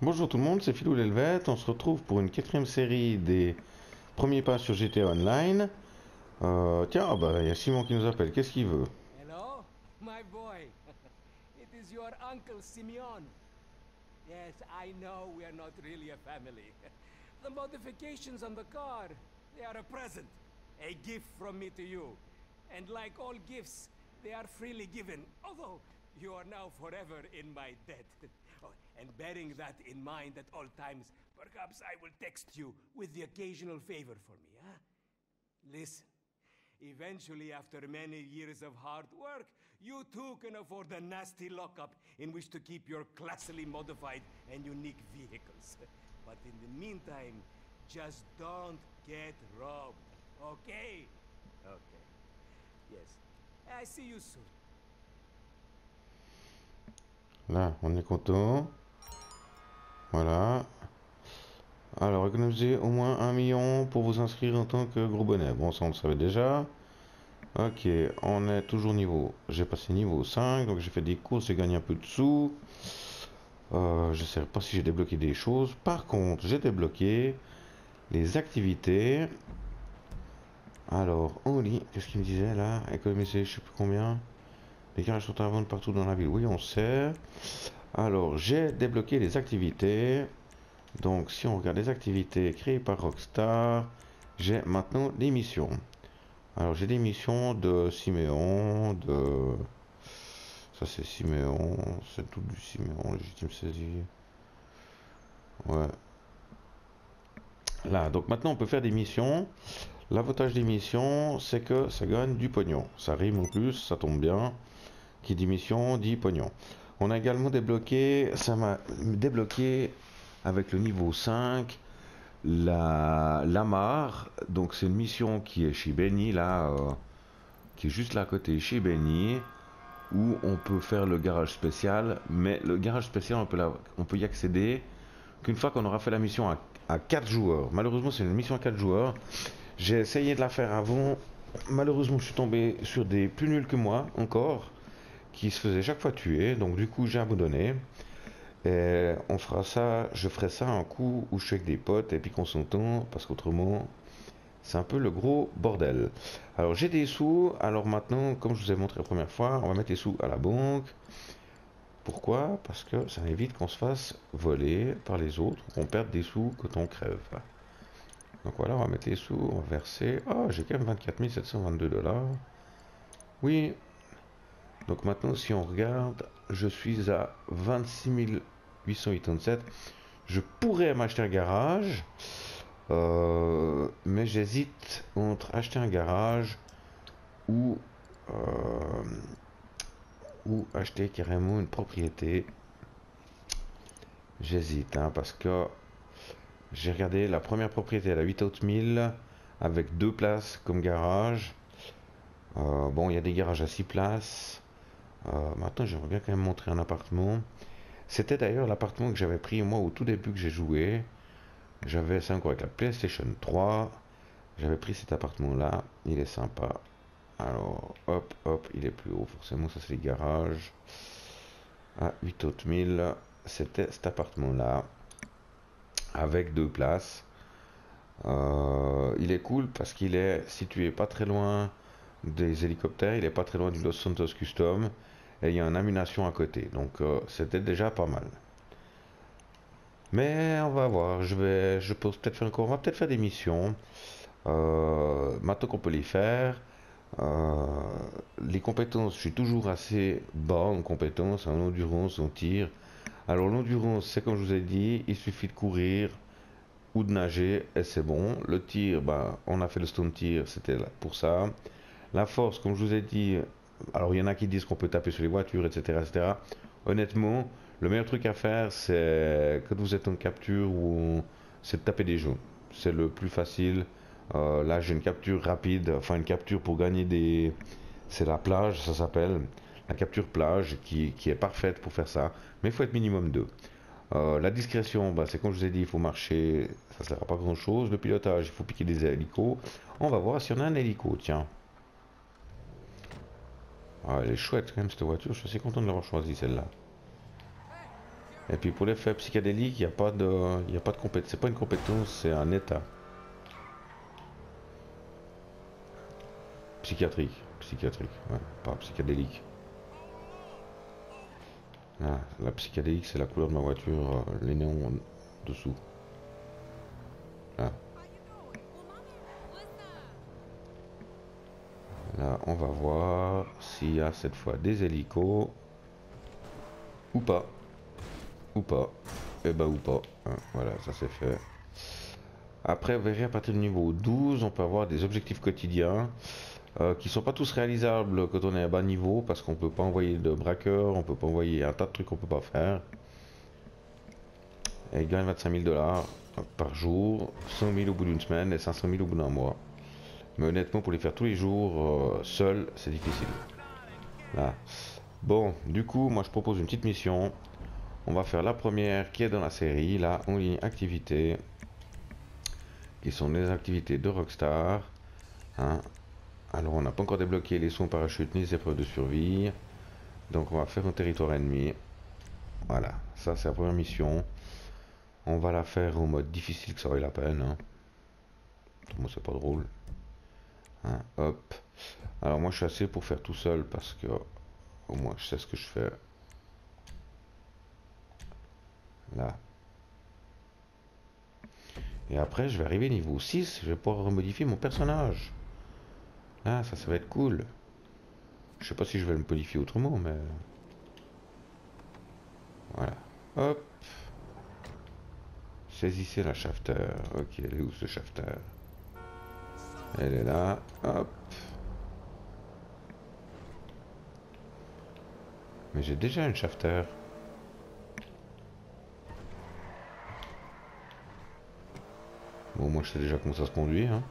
Bonjour tout le monde, c'est Philou l'Helvète. On se retrouve pour une quatrième série des premiers pas sur GTA Online. Tiens, ah bah il y a Simon qui nous appelle. Qu'est-ce qu'il veut? Hello, my boy. It is your uncle Simeon. Yes, I know we are not really a family. The modifications on the car, they are a present. A gift from me to you. And like all gifts, they are freely given. Although, you are now forever in my debt. Oh, and bearing that in mind at all times, perhaps I will text you with the occasional favor for me, huh? Listen. Eventually, after many years of hard work, you too can afford a nasty lockup in which to keep your classily modified and unique vehicles. But in the meantime, just don't get robbed, okay? Okay. Yes. I see you soon. Là, on est content. Voilà. Alors, économisez au moins 1 million pour vous inscrire en tant que gros bonnet. Bon, ça on le savait déjà. Ok, on est toujours niveau. J'ai passé niveau 5, donc j'ai fait des courses, j'ai gagné un peu de sous. Je sais pas si j'ai débloqué des choses. Par contre, j'ai débloqué les activités. Alors, Oli, qu'est-ce qu'il me disait là? Économiser, je sais plus combien. Les garages sont à vendre partout dans la ville. Oui, on sait. Alors, j'ai débloqué les activités. Donc, si on regarde les activités créées par Rockstar, j'ai maintenant des missions. Alors, j'ai des missions de Siméon, de... Ça, c'est Siméon. C'est tout du Siméon, légitime saisie. Ouais. Là, donc maintenant, on peut faire des missions. L'avantage des missions, c'est que ça gagne du pognon. Ça rime en plus, ça tombe bien. Qui dit mission, dit pognon. On a également débloqué, ça m'a débloqué avec le niveau 5, la Lamar. Donc c'est une mission qui est chez Benny, là, qui est juste là à côté, chez Benny, où on peut faire le garage spécial. Mais le garage spécial, on peut y accéder qu'une fois qu'on aura fait la mission à 4 joueurs. Malheureusement, c'est une mission à 4 joueurs. J'ai essayé de la faire avant. Malheureusement, je suis tombé sur des plus nuls que moi, encore, qui se faisaient chaque fois tuer. Donc, du coup, j'ai abandonné. Et on fera ça, je ferai ça un coup où je suis avec des potes et puis qu'on s'entend, parce qu'autrement, c'est un peu le gros bordel. Alors, j'ai des sous. Alors, maintenant, comme je vous ai montré la première fois, on va mettre les sous à la banque. Pourquoi? Parce que ça évite qu'on se fasse voler par les autres, qu'on perde des sous quand on crève. Donc voilà, on va mettre les sous, on va verser. Oh, j'ai quand même 24 722 $. Oui. Donc maintenant, si on regarde, je suis à 26 887. Je pourrais m'acheter un garage, mais j'hésite entre acheter un garage ou, euh, ou acheter carrément une propriété. J'hésite, hein, parce que j'ai regardé la première propriété à la 8 autres 1000 avec 2 places comme garage. Bon, il y a des garages à 6 places. Maintenant, j'aimerais bien quand même montrer un appartement. C'était d'ailleurs l'appartement que j'avais pris moi au tout début que j'ai joué. J'avais 5 avec la PlayStation 3. J'avais pris cet appartement-là. Il est sympa. Alors, hop, hop, il est plus haut. Forcément, ça c'est les garages. À 8 autres 1000, c'était cet appartement-là. Avec 2 places. Il est cool parce qu'il est situé pas très loin des hélicoptères. Il est pas très loin du Los Santos Custom. Et il y a une aménagement à côté. Donc, c'était déjà pas mal. Mais on va voir, je peux peut-être faire encore, on va peut-être faire des missions. Maintenant qu'on peut les faire, euh, les compétences, je suis toujours assez bas en compétences, en endurance, en tir. Alors l'endurance, c'est comme je vous ai dit, il suffit de courir ou de nager et c'est bon. Le tir, bah, on a fait le stone tir, c'était là pour ça. La force, comme je vous ai dit, alors il y en a qui disent qu'on peut taper sur les voitures, etc., etc. Honnêtement, le meilleur truc à faire, c'est quand vous êtes en capture ou c'est de taper des gens. C'est le plus facile. Là, j'ai une capture rapide, enfin une capture pour gagner des. C'est la plage, ça s'appelle. La capture plage qui est parfaite pour faire ça. Mais il faut être minimum 2. La discrétion, bah, c'est comme je vous ai dit, il faut marcher, ça ne sert à pas grand chose. Le pilotage, il faut piquer des hélicos. On va voir si on a un hélico, tiens. Ah, elle est chouette quand même cette voiture, je suis assez content de l'avoir choisie celle-là. Hey, Et puis pour l'effet psychédélique, il n'y a pas de, il y a pas de compétence. C'est pas une compétence, c'est un état psychiatrique. Psychiatrique, ouais, pas psychédélique. Ah, la psychédélique, c'est la couleur de ma voiture, les néons dessous. Là. Là, on va voir s'il y a cette fois des hélicos. Ou pas. Ou pas. Et bah ou pas. Hein, voilà, ça c'est fait. Après, vous verrez, à partir du niveau 12, on peut avoir des objectifs quotidiens qui sont pas tous réalisables quand on est à bas niveau, parce qu'on peut pas envoyer de braqueurs, on peut pas envoyer un tas de trucs qu'on peut pas faire. Et il gagne 25 000 $ par jour, 100 000 au bout d'une semaine et 500 000 au bout d'un mois. Mais honnêtement, pour les faire tous les jours, seul, c'est difficile. Là. Bon, du coup, moi je propose une petite mission. On va faire la première qui est dans la série, là, en ligne activité, qui sont les activités de Rockstar. Hein. Alors, on n'a pas encore débloqué les sauts parachute ni les épreuves de survie. Donc, on va faire un territoire ennemi. Voilà, ça c'est la première mission. On va la faire en mode difficile, que ça vaille la peine. Hein. Moi, c'est pas drôle. Hein, hop. Alors, moi, je suis assez pour faire tout seul parce que au moins, je sais ce que je fais. Là. Et après, je vais arriver niveau 6. Je vais pouvoir remodifier mon personnage. Là, ça va être cool. Je sais pas si je vais le modifier autrement, mais... Voilà. Hop. Saisissez la shafter. Ok, elle est où ce shafter? Elle est là. Hop. Mais j'ai déjà une shafter. Bon, moi je sais déjà comment ça se conduit. Hein.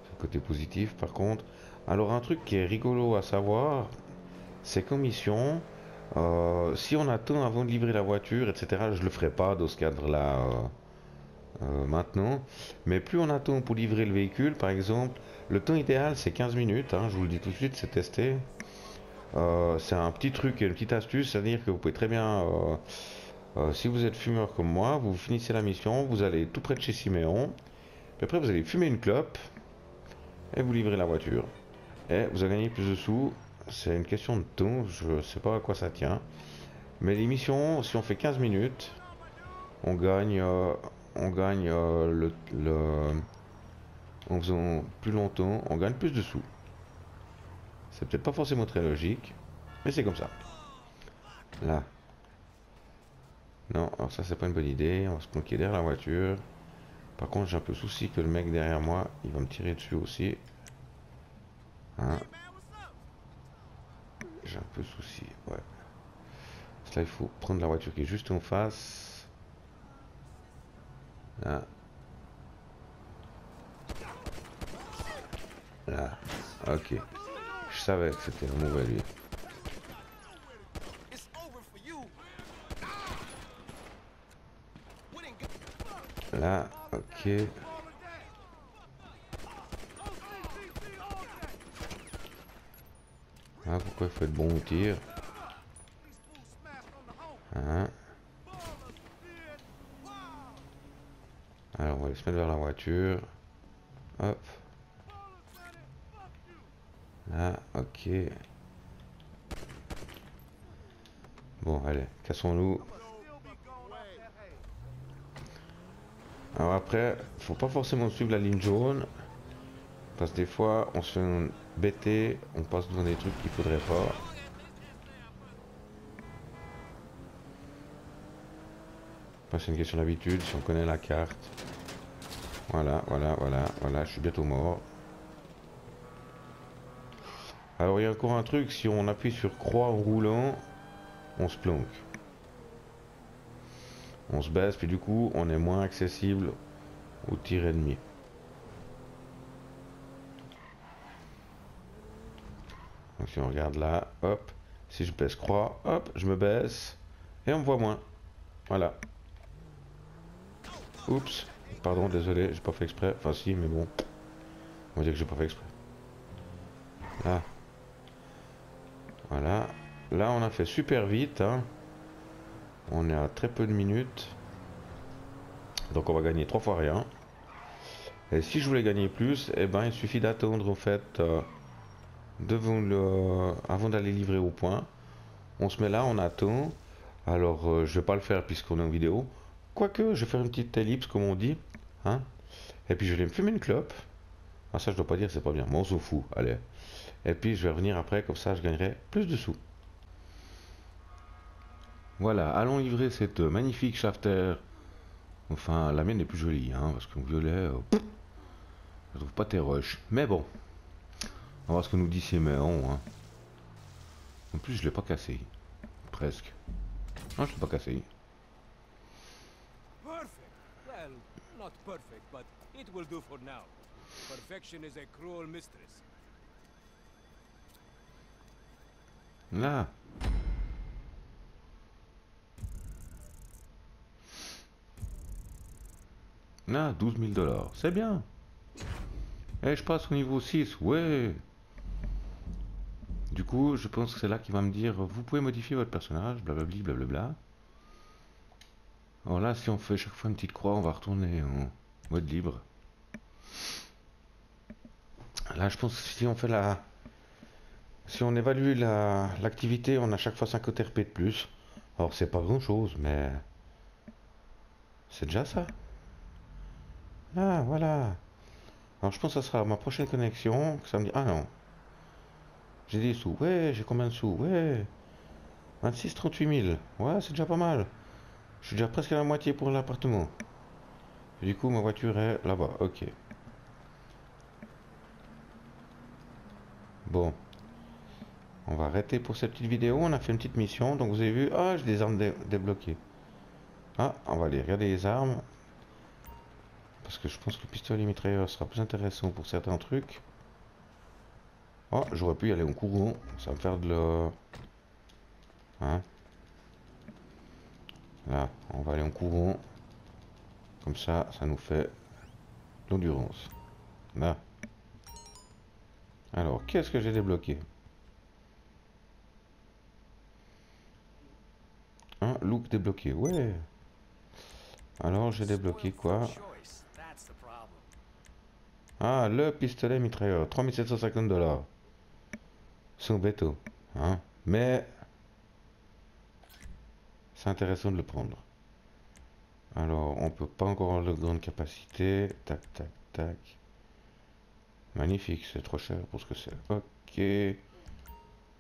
C'est le côté positif par contre. Alors un truc qui est rigolo à savoir, c'est qu'en mission, si on attend avant de livrer la voiture, etc., je le ferai pas dans ce cadre-là maintenant. Mais plus on attend pour livrer le véhicule, par exemple, le temps idéal c'est 15 minutes, hein, je vous le dis tout de suite, c'est testé. C'est un petit truc, une petite astuce, c'est-à-dire que vous pouvez très bien... si vous êtes fumeur comme moi, vous finissez la mission, vous allez tout près de chez Siméon, puis après vous allez fumer une clope, et vous livrez la voiture. Et vous allez gagner plus de sous, c'est une question de temps, je sais pas à quoi ça tient. Mais les missions, si on fait 15 minutes, on gagne, en faisant plus longtemps, on gagne plus de sous. C'est peut-être pas forcément très logique, mais c'est comme ça. Là. Non, alors ça c'est pas une bonne idée, on va se planquer derrière la voiture. Par contre j'ai un peu souci que le mec derrière moi, il va me tirer dessus aussi. Hein. J'ai un peu souci, ouais. Parce que là il faut prendre la voiture qui est juste en face. Là. Là. Ok. Je savais que c'était un mauvais lui. Là, ok. Ah, pourquoi il faut être bon au tir? Hein. Alors, on va aller se mettre vers la voiture. Hop. Là, ok. Bon, allez, cassons-nous. Alors après, faut pas forcément suivre la ligne jaune. Parce que des fois, on se fait bêter, on passe devant des trucs qu'il faudrait pas. C'est une question d'habitude, si on connaît la carte. Voilà, voilà, je suis bientôt mort. Alors il y a encore un truc, si on appuie sur croix en roulant, on se planque. On se baisse, puis du coup, on est moins accessible aux tirs ennemis. Donc si on regarde là, hop, si je baisse croix, hop, je me baisse, et on me voit moins. Voilà. Oups, pardon, désolé, j'ai pas fait exprès. Enfin si, mais bon, on va dire que j'ai pas fait exprès. Là. Voilà. là on a fait super vite, hein. On est à très peu de minutes. Donc on va gagner 3 fois rien. Et si je voulais gagner plus, eh ben il suffit d'attendre en fait avant d'aller livrer au point. On se met là, on attend. Alors je vais pas le faire puisqu'on est en vidéo. Quoique, je vais faire une petite ellipse comme on dit, hein. Et puis je vais me fumer une clope. Ah ça je dois pas dire, c'est pas bien. Bon, on s'en fout, allez. Et puis je vais revenir après, comme ça je gagnerai plus de sous. Voilà, allons livrer cette magnifique Shafter. Enfin, la mienne est plus jolie, hein, parce qu'en violet, je trouve pas tes rushs. Mais bon, on va voir ce que nous dit Siméon. Hein. En plus, je l'ai pas cassé. Presque. Non, je l'ai pas cassé. Perfect. Well, not perfect, but it will do for now. Perfection is a cruel mistress. Là. Là, 12 000 $. C'est bien. Et je passe au niveau 6. Ouais. Du coup, je pense que c'est là qu'il va me dire vous pouvez modifier votre personnage, blablabli, blablabla. Alors là, si on fait chaque fois une petite croix, on va retourner en mode libre. Là, je pense que si on fait si on évalue l'activité, on a chaque fois 5 OTRP de plus. Alors, c'est pas grand chose, mais c'est déjà ça. Ah, voilà. Alors, je pense que ça sera ma prochaine connexion. Que ça me dit ah non. J'ai des sous. Ouais, j'ai combien de sous? Ouais. 38 000. Ouais, c'est déjà pas mal. Je suis déjà presque à la moitié pour l'appartement. Du coup, ma voiture est là-bas. Ok. Bon. On va arrêter pour cette petite vidéo. On a fait une petite mission. Donc, vous avez vu. Ah, j'ai des armes débloquées. Ah, on va aller regarder les armes. Parce que je pense que le pistolet mitrailleur sera plus intéressant pour certains trucs. Oh, j'aurais pu y aller en courant. Ça va me faire de la... Hein? Là, on va aller en courant. Comme ça, ça nous fait l'endurance. Là. Alors, qu'est-ce que j'ai débloqué? Un look débloqué, ouais. Alors, j'ai débloqué quoi? Ah, le pistolet mitrailleur, 3750 $. C'est bêto, hein. Mais, c'est intéressant de le prendre. Alors, on peut pas encore avoir de grande capacité. Tac, tac, tac. Magnifique, c'est trop cher pour ce que c'est. Ok.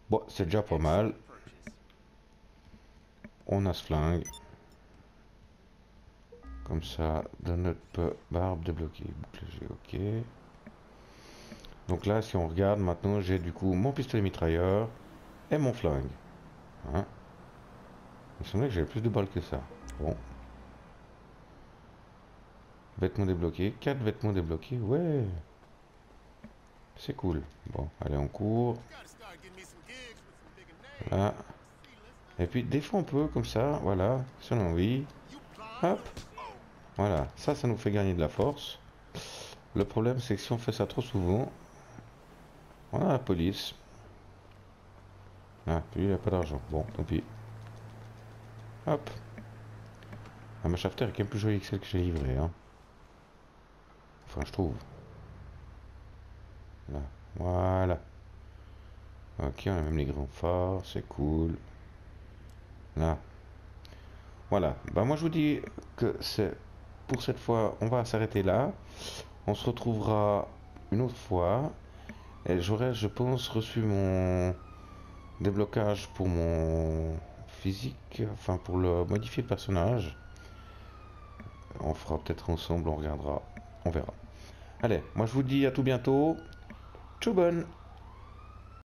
Bon, c'est déjà pas mal. On a ce flingue. Comme ça, dans notre barbe débloquée. Boucle G, ok. Donc là, si on regarde maintenant, j'ai du coup mon pistolet mitrailleur et mon flingue. Hein, il me semblait que j'avais plus de balles que ça. Bon. Vêtements débloqués. 4 vêtements débloqués. Ouais. C'est cool. Bon, allez, on court. Là. Et puis, des fois, on peut, comme ça, voilà, si on a envie. Hop. Voilà, ça nous fait gagner de la force. Le problème, c'est que si on fait ça trop souvent, on a la police. Ah, puis il n'y a pas d'argent. Bon, tant pis. Hop. Ah, ma shafter est quand même plus jolie que celle que j'ai livrée, hein. Enfin, je trouve. Là. Voilà. Ok, on a même les grands phares, c'est cool. Là. Voilà. Bah, moi, je vous dis que c'est... Pour cette fois, on va s'arrêter là. On se retrouvera une autre fois. Et j'aurai, je pense, reçu mon déblocage pour mon physique. Enfin, pour le modifier le personnage. On fera peut-être ensemble, on regardera. On verra. Allez, moi je vous dis à tout bientôt. Tchou bonne!